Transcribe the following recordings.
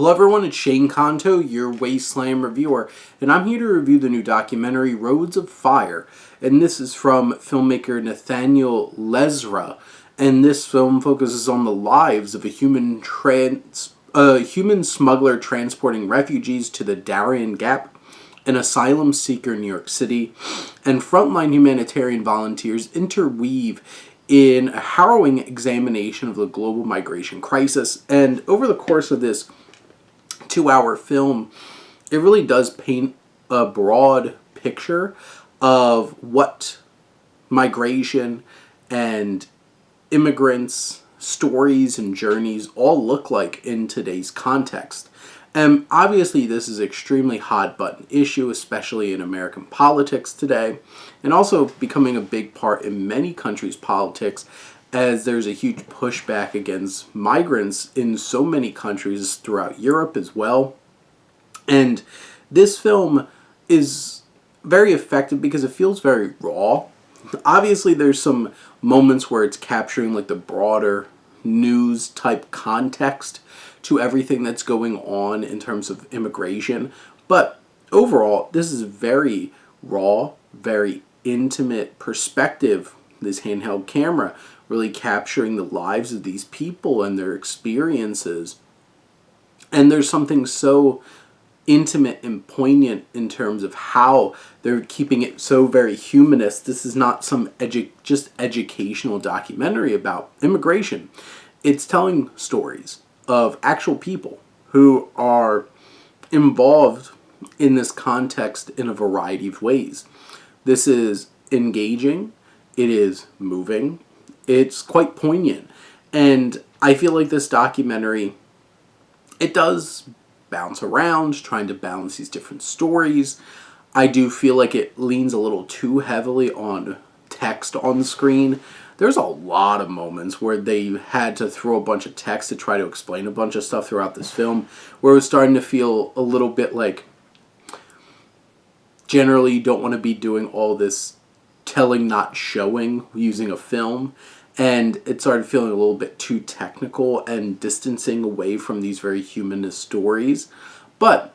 Hello everyone, it's Shane Kanto, your Wasteland reviewer, and I'm here to review the new documentary Roads of Fire, and this is from filmmaker Nathaniel Lezra, and this film focuses on the lives of a human smuggler transporting refugees to the Darién Gap, an asylum seeker in New York City, and frontline humanitarian volunteers interweave in a harrowing examination of the global migration crisis. And over the course of this 2-hour film, it really does paint a broad picture of what migration and immigrants' stories and journeys all look like in today's context. And obviously this is an extremely hot button issue, especially in American politics today, and also becoming a big part in many countries' politics, as there's a huge pushback against migrants in so many countries throughout Europe as well. And this film is very effective because it feels very raw. Obviously there's some moments where it's capturing like the broader news type context to everything that's going on in terms of immigration, but overall this is very raw, very intimate perspective. This handheld camera really capturing the lives of these people and their experiences. And there's something so intimate and poignant in terms of how they're keeping it so very humanist. This is not some just educational documentary about immigration. It's telling stories of actual people who are involved in this context in a variety of ways. This is engaging, it is moving, it's quite poignant, and I feel like this documentary, it does bounce around, trying to balance these different stories. I do feel like it leans a little too heavily on text on screen. There's a lot of moments where they had to throw a bunch of text to try to explain a bunch of stuff throughout this film, where it was starting to feel a little bit like, generally you don't want to be doing all this telling, not showing, using a film, and it started feeling a little bit too technical and distancing away from these very humanist stories. But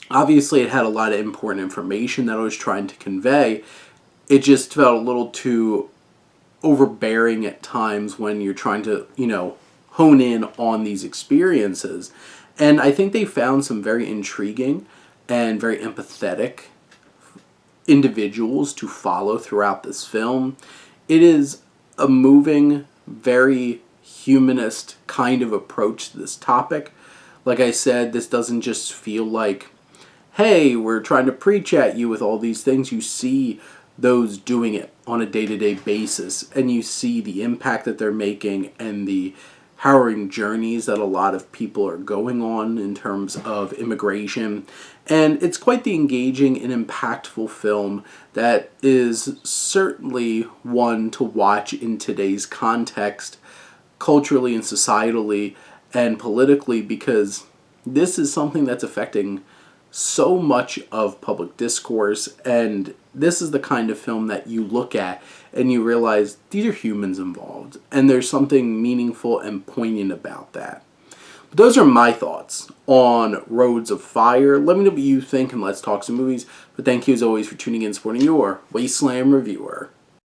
obviously it had a lot of important information that I was trying to convey. It just felt a little too overbearing at times when you're trying to, hone in on these experiences. And I think they found some very intriguing and very empathetic individuals to follow throughout this film. It is a moving, very humanist kind of approach to this topic. Like I said, this doesn't just feel like, hey, we're trying to preach at you with all these things. You see those doing it on a day-to-day basis, and you see the impact that they're making and the harrowing journeys that a lot of people are going on in terms of immigration. And it's quite the engaging and impactful film that is certainly one to watch in today's context, culturally and societally and politically, because this is something that's affecting so much of public discourse, and this is the kind of film that you look at and you realize these are humans involved, and there's something meaningful and poignant about that. But those are my thoughts on Roads of Fire. Let me know what you think, and let's talk some movies. But thank you as always for tuning in and supporting your Wasteland reviewer.